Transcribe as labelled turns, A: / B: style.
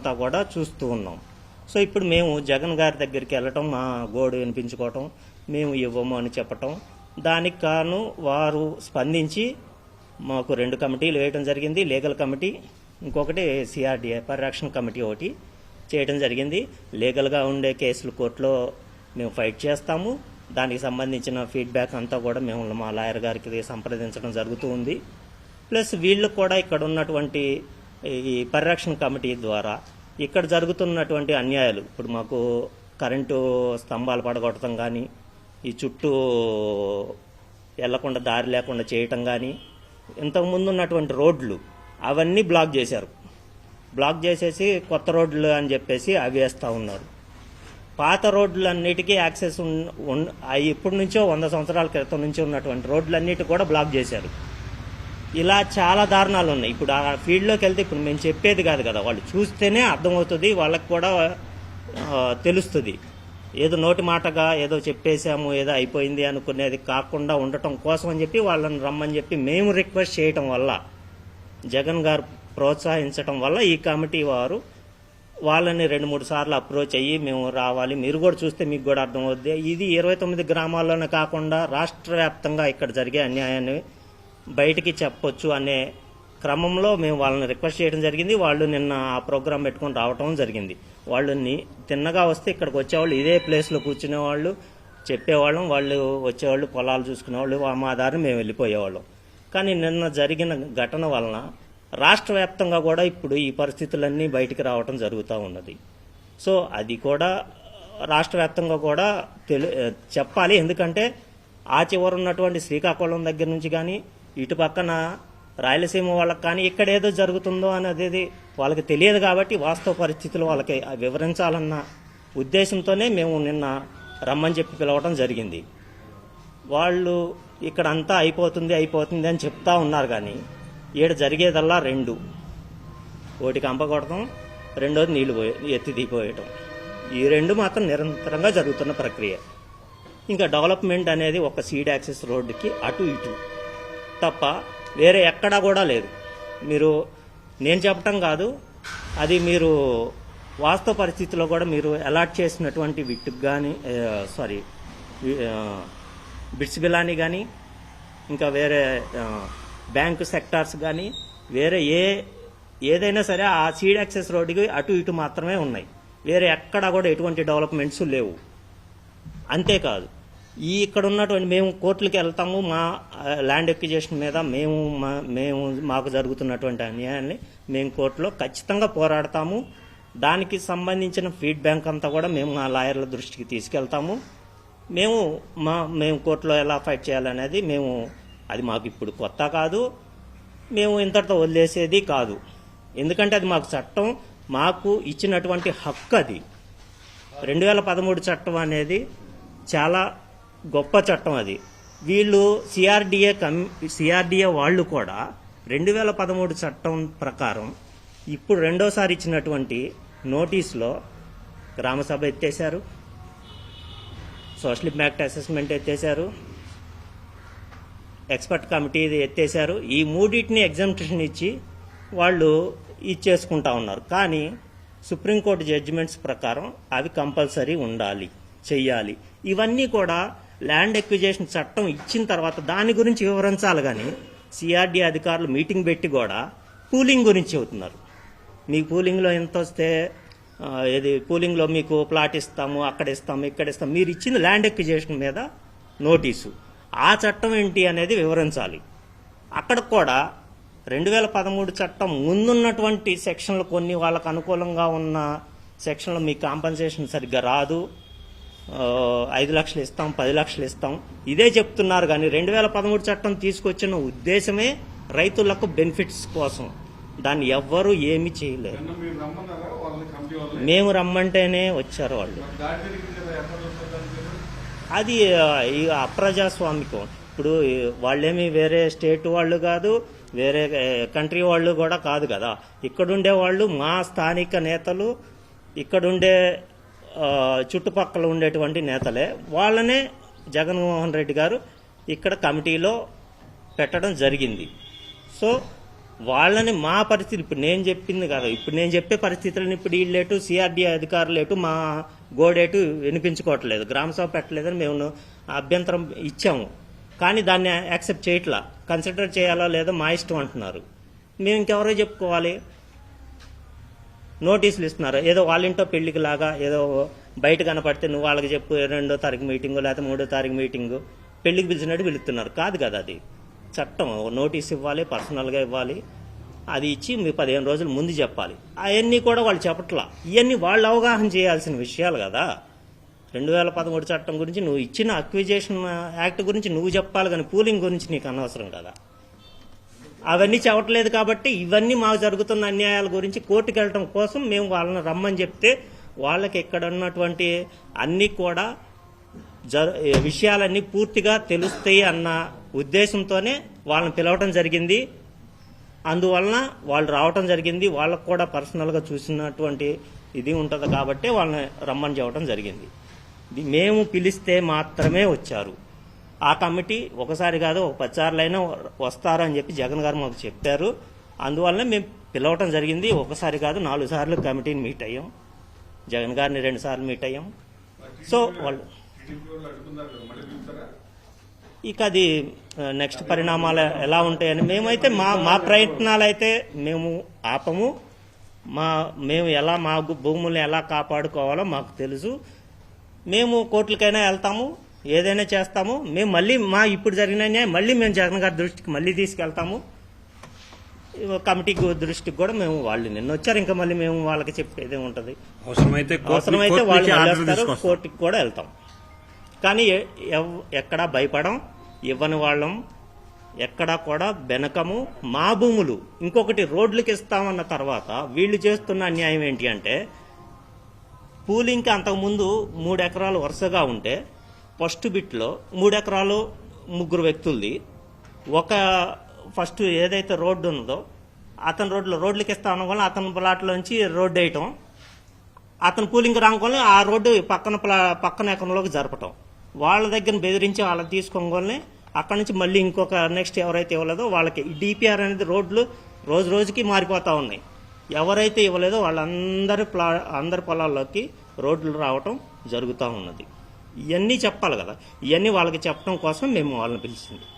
A: అంతా కూడా చూస్తూ ఉన్నాం. సో ఇప్పుడు మేము జగన్ గారి దగ్గరికి వెళ్ళటం, మా గోడు వినిపించుకోవటం, మేము ఇవ్వము అని చెప్పటం, దానికి కాను వారు స్పందించి మాకు 2 కమిటీలు వేయడం జరిగింది. లీగల్ కమిటీ, ఇంకొకటి సిఆర్డీఏ పరిరక్షణ కమిటీ ఒకటి చేయడం జరిగింది. లీగల్గా ఉండే కేసులు కోర్టులో మేము ఫైట్ చేస్తాము. దానికి సంబంధించిన ఫీడ్బ్యాక్ అంతా కూడా మేము మా లాయర్ గారికి సంప్రదించడం జరుగుతూ ఉంది. ప్లస్ వీళ్ళు కూడా ఇక్కడ ఉన్నటువంటి ఈ పరిరక్షణ కమిటీ ద్వారా ఇక్కడ జరుగుతున్నటువంటి అన్యాయాలు, ఇప్పుడు మాకు కరెంటు స్తంభాలు పడగొట్టడం కానీ, ఈ చుట్టూ వెళ్లకుండా దారి లేకుండా చేయటం కానీ, ఇంతకుముందు ఉన్నటువంటి రోడ్లు అవన్నీ బ్లాక్ చేశారు. బ్లాక్ చేసేసి కొత్త రోడ్లు అని చెప్పేసి అవి వేస్తూ ఉన్నారు. పాత రోడ్లన్నిటికీ యాక్సెస్ ఇప్పటి నుంచో 100 సంవత్సరాల క్రితం నుంచి ఉన్నటువంటి రోడ్లన్నిటి కూడా బ్లాక్ చేశారు. ఇలా చాలా దారుణాలు ఉన్నాయి. ఇప్పుడు ఆ ఫీల్డ్లోకి వెళ్తే ఇప్పుడు మేము చెప్పేది కాదు కదా, వాళ్ళు చూస్తేనే అర్థమవుతుంది, వాళ్ళకి కూడా తెలుస్తుంది. ఏదో నోటి మాటగా ఏదో చెప్పేశాము, ఏదో అయిపోయింది అనుకునేది కాకుండా ఉండటం కోసం అని చెప్పి వాళ్ళని రమ్మని చెప్పి మేము రిక్వెస్ట్ చేయటం వల్ల, జగన్ గారు ప్రోత్సహించటం వల్ల ఈ కమిటీ వారు వాళ్ళని 2-3 సార్లు అప్రోచ్ అయ్యి మేము రావాలి, మీరు కూడా చూస్తే మీకు కూడా అర్థమవుద్ది. ఇది 29 గ్రామాల్లోనే కాకుండా రాష్ట్ర వ్యాప్తంగా ఇక్కడ జరిగే అన్యాయాన్ని బయటికి చెప్పొచ్చు అనే క్రమంలో మేము వాళ్ళని రిక్వెస్ట్ చేయడం జరిగింది. వాళ్ళు నిన్న ఆ ప్రోగ్రాం పెట్టుకుని రావటం జరిగింది. వాళ్ళు తిన్నగా వస్తే ఇక్కడికి వచ్చేవాళ్ళు, ఇదే ప్లేస్లో కూర్చునేవాళ్ళు, చెప్పేవాళ్ళం, వాళ్ళు వచ్చేవాళ్ళు, పొలాలు చూసుకునేవాళ్ళు, మా దారిని మేము వెళ్ళిపోయేవాళ్ళం. కానీ నిన్న జరిగిన ఘటన వలన రాష్ట్ర వ్యాప్తంగా కూడా ఇప్పుడు ఈ పరిస్థితులన్నీ బయటికి రావటం జరుగుతూ ఉన్నది. సో అది కూడా రాష్ట్ర వ్యాప్తంగా కూడా చెప్పాలి. ఎందుకంటే ఆ చివర ఉన్నటువంటి శ్రీకాకుళం దగ్గర నుంచి కానీ, ఇటు పక్కన రాయలసీమ వాళ్ళకి కానీ ఇక్కడ ఏదో జరుగుతుందో అనేది వాళ్ళకి తెలియదు. కాబట్టి వాస్తవ పరిస్థితులు వాళ్ళకి వివరించాలన్న ఉద్దేశంతోనే మేము నిన్న రమ్మని చెప్పి పిలవటం జరిగింది. వాళ్ళు ఇక్కడ అంతా అయిపోతుంది అని చెప్తా ఉన్నారు. కానీ ఈడ జరిగేదల్లా 2: ఒకటి కంప కొడతాం, రెండోది నీళ్లు ఎత్తి దిగిపోయటం. ఈ 2 మాత్రం నిరంతరంగా జరుగుతున్న ప్రక్రియ. ఇంకా డెవలప్మెంట్ అనేది ఒక సీడ్ యాక్సెస్ రోడ్డుకి అటు ఇటు తప్ప వేరే ఎక్కడా కూడా లేదు. మీరు నేను చెప్పటం కాదు, అది మీరు వాస్తవ పరిస్థితిలో కూడా మీరు అలాట్ చేసినటువంటి విట్టుకు కానీ బిట్స్ బిలాని కానీ, ఇంకా వేరే బ్యాంకు సెక్టార్స్ కానీ, వేరే ఏదైనా సరే ఆ సీడ్ యాక్సెస్ రోడ్డుకి అటు ఇటు మాత్రమే ఉన్నాయి. వేరే ఎక్కడా కూడా ఎటువంటి డెవలప్మెంట్స్ లేవు. అంతేకాదు, ఇక్కడ ఉన్నటువంటి మేము కోర్టులకు వెళ్తాము, మా ల్యాండ్ ఎక్విజిషన్ మీద మేము మాకు జరుగుతున్నటువంటి అన్యాయాన్ని మేము కోర్టులో ఖచ్చితంగా పోరాడతాము. దానికి సంబంధించిన ఫీడ్బ్యాక్ అంతా కూడా మేము మా లాయర్ల దృష్టికి తీసుకెళ్తాము. మేము కోర్టులో ఎలా ఫైట్ చేయాలనేది అది మాకు ఇప్పుడు కొత్త కాదు, మేము ఇంతటితో వదిలేసేది కాదు. ఎందుకంటే అది మాకు చట్టం, మాకు ఇచ్చినటువంటి హక్కు. అది 2013 చట్టం అనేది చాలా గొప్ప చట్టం. అది వీళ్ళు సిఆర్డీఏ వాళ్ళు కూడా 2013 చట్టం ప్రకారం ఇప్పుడు రెండోసారి ఇచ్చినటువంటి నోటీసులో గ్రామసభ ఎత్తేశారు, సోషల్ ఇంపాక్ట్ అసెస్మెంట్ ఎత్తేశారు, ఎక్స్పర్ట్ కమిటీ ఎత్తేశారు. ఈ 3టిని ఎగ్జామ్షన్ ఇచ్చి వాళ్ళు ఇచ్చేసుకుంటా ఉన్నారు. కానీ సుప్రీంకోర్టు జడ్జిమెంట్స్ ప్రకారం అవి కంపల్సరీ ఉండాలి, చెయ్యాలి. ఇవన్నీ కూడా ల్యాండ్ ఎక్విజిషన్ చట్టం ఇచ్చిన తర్వాత దాని గురించి వివరించాలి. కానీ సిఆర్డీ అధికారులు మీటింగ్ పెట్టి కూడా పూలింగ్ గురించి చెబుతున్నారు. మీకు పూలింగ్లో ఎంత వస్తే పూలింగ్లో మీకు ప్లాట్ ఇస్తాము, అక్కడ ఇస్తాము, ఇక్కడ ఇస్తాము. మీరు ఇచ్చిన ల్యాండ్ ఎక్విజిషన్ మీద నోటీసు, ఆ చట్టం ఏంటి అనేది వివరించాలి. అక్కడ కూడా 2013 చట్టం ముందున్నటువంటి సెక్షన్లు, కొన్ని వాళ్ళకు అనుకూలంగా ఉన్న సెక్షన్లు మీకు కాంపన్సేషన్ సరిగ్గా రాదు, 5 లక్షలు ఇస్తాం, 10 లక్షలు ఇస్తాం, ఇదే చెప్తున్నారు. కానీ 2013 చట్టం తీసుకొచ్చిన ఉద్దేశమే రైతులకు బెనిఫిట్స్ కోసం. దాన్ని ఎవ్వరూ ఏమీ చేయలేరు. మేము రమ్మంటేనే వచ్చారు వాళ్ళు. అది అప్రజాస్వామికం. ఇప్పుడు వాళ్ళేమి వేరే స్టేట్ వాళ్ళు కాదు, వేరే కంట్రీ వాళ్ళు కూడా కాదు కదా. ఇక్కడుండే వాళ్ళు మా స్థానిక నేతలు, ఇక్కడుండే చుట్టుపక్కల ఉండేటువంటి నేతలే. వాళ్ళనే జగన్మోహన్ రెడ్డి గారు ఇక్కడ కమిటీలో పెట్టడం జరిగింది. సో వాళ్ళని మా పరిస్థితి ఇప్పుడు నేను చెప్పింది కాదు, ఇప్పుడు నేను చెప్పే పరిస్థితులను ఇప్పుడు వీళ్ళేటు సిఆర్డీ అధికారులేటు మా గోడేటు వినిపించుకోవట్లేదు, గ్రామసభ పెట్టలేదని మేము అభ్యంతరం ఇచ్చాము. కానీ దాన్ని యాక్సెప్ట్ చేయట్లా, కన్సిడర్ చేయాలో లేదో మా ఇష్టం అంటున్నారు. మేము ఇంకెవరో చెప్పుకోవాలి? నోటీసులు ఇస్తున్నారు, ఏదో వాళ్ళ ఇంట్లో పెళ్లికి లాగా ఏదో బయట కనపడితే నువ్వు వాళ్ళకి చెప్పు 2వ తారీఖు మీటింగు లేకపోతే 3వ తారీఖు మీటింగు పెళ్లికి పిలిచినట్టు పిలుస్తున్నారు. కాదు కదా, అది చట్టం. నోటీస్ ఇవ్వాలి, పర్సనల్గా ఇవ్వాలి, అది ఇచ్చి మీ 15 రోజుల ముందు చెప్పాలి. అవన్నీ కూడా వాళ్ళు చెప్పట్లా. ఇవన్నీ వాళ్ళు అవగాహన చేయాల్సిన విషయాలు కదా. 2013 చట్టం గురించి నువ్వు ఇచ్చిన అక్విజేషన్ యాక్ట్ గురించి నువ్వు చెప్పాలి, కానీ పూలింగ్ గురించి నీకు అనవసరం కదా. అవన్నీ చెప్పట్లేదు కాబట్టి ఇవన్నీ మాకు జరుగుతున్న అన్యాయాల గురించి కోర్టుకు వెళ్ళటం కోసం మేము వాళ్ళని రమ్మని చెప్తే వాళ్ళకి ఇక్కడ ఉన్నటువంటి అన్నీ కూడా విషయాలన్నీ పూర్తిగా తెలుస్తాయి అన్న ఉద్దేశంతోనే వాళ్ళని పిలవటం జరిగింది. అందువలన వాళ్ళు రావటం జరిగింది. వాళ్ళకు కూడా పర్సనల్గా చూసినటువంటి ఇది ఉంటుంది కాబట్టి వాళ్ళని రమ్మని చెప్పడం జరిగింది. మేము పిలిస్తే మాత్రమే వచ్చారు. ఆ కమిటీ ఒకసారి కాదు, ఒక 10 సార్లైనా వస్తారు అని చెప్పి జగన్ గారు మాకు చెప్పారు. అందువల్లనే మేము పిలవటం జరిగింది. ఒకసారి కాదు 4 సార్లు కమిటీని మీట్ అయ్యాం. జగన్ గారిని 2 సార్లు మీట్ అయ్యాం. సో వాళ్ళు ఇక అది నెక్స్ట్ పరిణామాలు ఎలా ఉంటాయని మేమైతే మా ప్రయత్నాలు అయితే మేము ఆపము. మేము ఎలా మా భూముల్ని ఎలా కాపాడుకోవాలో మాకు తెలుసు. మేము కోర్టులకైనా వెళ్తాము, ఏదైనా చేస్తాము. మేము మళ్ళీ ఇప్పుడు జరిగిన న్యాయం మళ్ళీ మేము జగన్ గారి దృష్టికి మళ్ళీ తీసుకెళ్తాము. కమిటీ దృష్టికి కూడా మేము వాళ్ళు నిన్న వచ్చారు, ఇంకా మళ్ళీ మేము వాళ్ళకి చెప్పేదే ఉంటుంది. అవసరమైతే వాళ్ళు వస్తారు, కోర్టుకి కూడా వెళ్తాం. కానీ ఎక్కడా భయపడం, ఇవ్వని వాళ్ళం, ఎక్కడా కూడా బెనకము. మా భూములు ఇంకొకటి రోడ్లకి ఇస్తామన్న తర్వాత వీళ్ళు చేస్తున్న అన్యాయం ఏంటి అంటే, పూలింగ్కి అంతకుముందు 3 ఎకరాలు వరుసగా ఉంటే ఫస్ట్ బిట్లో 3 ఎకరాలు 3 వ్యక్తులది, ఒక ఫస్ట్ ఏదైతే రోడ్డు ఉందో అతని రోడ్లకి ఇస్తా ఉన్న వల్ల అతని ప్లాట్లోంచి రోడ్డు వేయటం, అతను పూలింగ్ రానుకోని ఆ రోడ్డు పక్కన ఎకరంలోకి జరపటం, వాళ్ళ దగ్గర బెదిరించి వాళ్ళకి తీసుకోగానే అక్కడి నుంచి మళ్ళీ ఇంకొక నెక్స్ట్ ఎవరైతే ఇవ్వలేదో వాళ్ళకి డిపిఆర్ అనేది రోడ్లు రోజు రోజుకి మారిపోతూ ఉన్నాయి. ఎవరైతే ఇవ్వలేదో వాళ్ళందరి పొలాల్లోకి రోడ్లు రావటం జరుగుతూ ఉన్నది. ఇవన్నీ చెప్పాలి కదా. ఇవన్నీ వాళ్ళకి చెప్పడం కోసం మేము వాళ్ళని పిలిచింది.